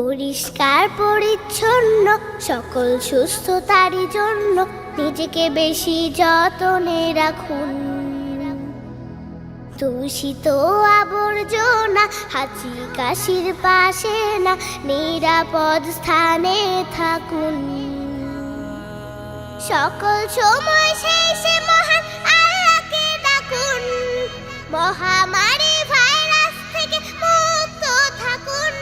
পরিষ্কার পরিচ্ছন্ন সকল সুস্থতারই জন্য নিজেকে বেশি যতনে রাখুন। দূষিত আবর্জনা হাঁচি কাশির পাশে না, নিরাপদ স্থানে থাকুন। সকল সময় শেষে মহান আল্লাহকে ডাকুন, মহামারী ভাইরাস থেকে মুক্ত থাকুন।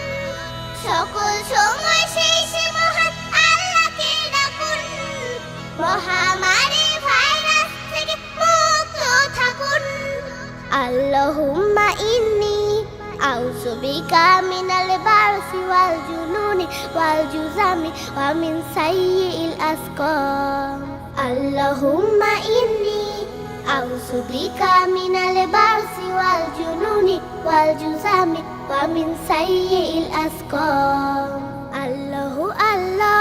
সকল সময় শেষে মহান আল্লাহকে ডাকুন, মহামারী ভাইরাস থেকে মুক্ত থাকুন। আল্লাহুম্মা ইন্নী আউযু বিকা মিনাল বারসি ওয়াল জুনুনি ওয়াল জুজামি ওয়া মিন সাইয়্যিল আসকাম। আল্লাহুম্মা ইন্নী আউযু বিকা মিনাল বারসি ওয়াল জুনুনি ওয়াল জুজামি ওয়া মিন সাইয়্যিল আসকাম। আল্লাহু আল্লাহ,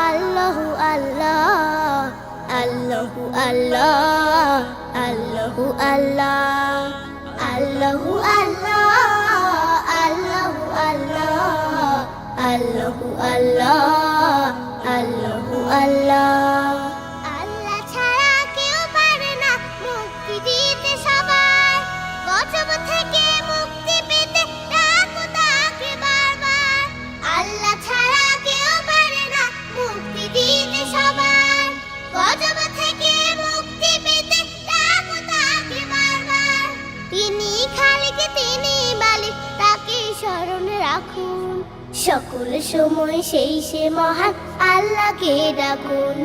আল্লাহু আল্লাহ, আল্লাহু আল্লাহ, আল্লাহু আল্লাহ, আল্লাহু আল্লাহ, আল্লাহু আল্লাহ, আল্লাহু আল্লাহ, আল্লাহু আল্লাহ। আল্লাহ ছাড়া কেউ পারে না মুক্তি দিতে সবাই, গজব থেকে মুক্তি পেতে ডাকো তাকে বারবার। আল্লাহ ছাড়া কেউ পারে না মুক্তি দিতে সবাই, গজব থেকে মুক্তি পেতে ডাকো তাকে বারবার। তিনি খালিক, তিনি মালিক, তাকে স্মরণে রাখুন। সকল সময় সেই সে মহান আল্লাহকে ডাকুন,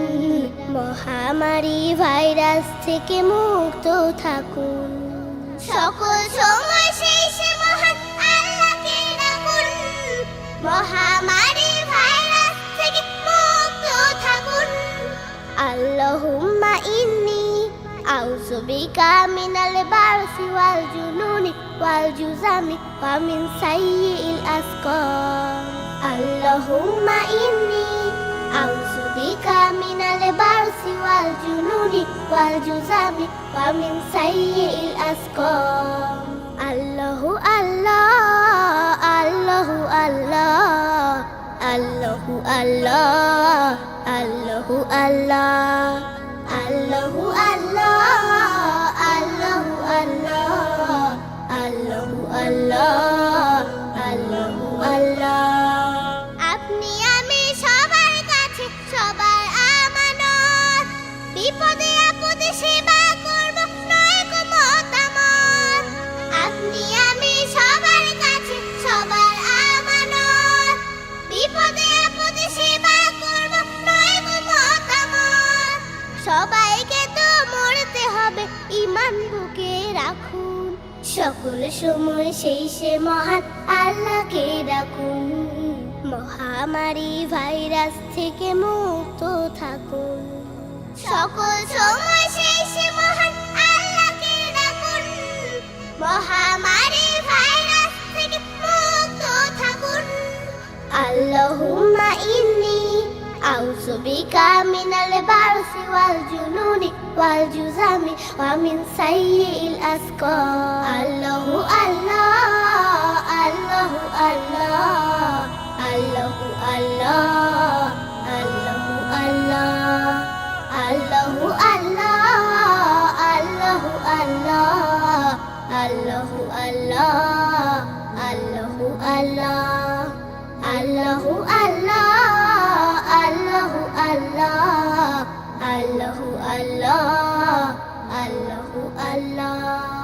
মহামারী ভাইরাস থেকে মুক্ত থাকুন। সকল সময় সেই সে মহান আল্লাহকে ডাকুন, মহামারী ভাইরাস থেকে মুক্ত থাকুন। আল্লাহুম্মা ইন্নী আউযু বিকা মিনাল বারসি ওয়াল জুনুনি ওয়াল জুজামি ওয়া মিন সাইয়্যিল আসকাম। আল্লাহুম্মা ইন্নী আউযু বিকা মিনাল বারসি ওয়াল জুনুনি ওয়াল জুজামি ওয়া মিন সাইয়্যিল আসকাম। আল্লাহু আল্লাহ, আল্লাহু আল্লাহ, আল্লাহু আল্লাহ, আল্লাহু আল্লাহ, আল্লাহু আল্লাহ, আল্লাহু আল্লাহ, আল্লাহু আল্লাহ, আল্লাহু আল্লাহ। আপনি আমি সবার কাছে সবার আমানত, বিপদে আপদে সেবা করব নয় গো মতামত। আপনি আমি সবার কাছে সবার আমানত, বিপদে আপদে সেবা করব নয় গো মতামত। সবাইকে তো মরতে হবে, ঈমান বুকে রাখুন। সকল সময় সেই সে মহান আল্লাহকে ডাকুন, মহামারী ভাইরাস থেকে মুক্ত থাকুন। সকল সময় সেই সে মহান আল্লাহকে ডাকুন, মহামারী ভাইরাস থেকে মুক্ত থাকুন। আল্লাহুম্মা ইন্নী আউযু বিকা মিনাল বারসি ওয়াল জুনুনি ওয়াল জুজামি ওয়া মিন সাইয়্যিল আসকাম। আল্লাহু আল্লাহ, আল্লাহু আল্লাহ, আল্লাহু আল্লাহ, আল্লাহু আল্লাহ, আল্লাহু আল্লাহ, আল্লাহু আল্লাহ, আল্লাহু আল্লাহ, আল্লাহু আল্লাহ, আল্লাহু আল্লাহ, আল্লাহু আল্লাহ, আল্লাহু আল্লাহ, আল্লাহু আল্লাহ।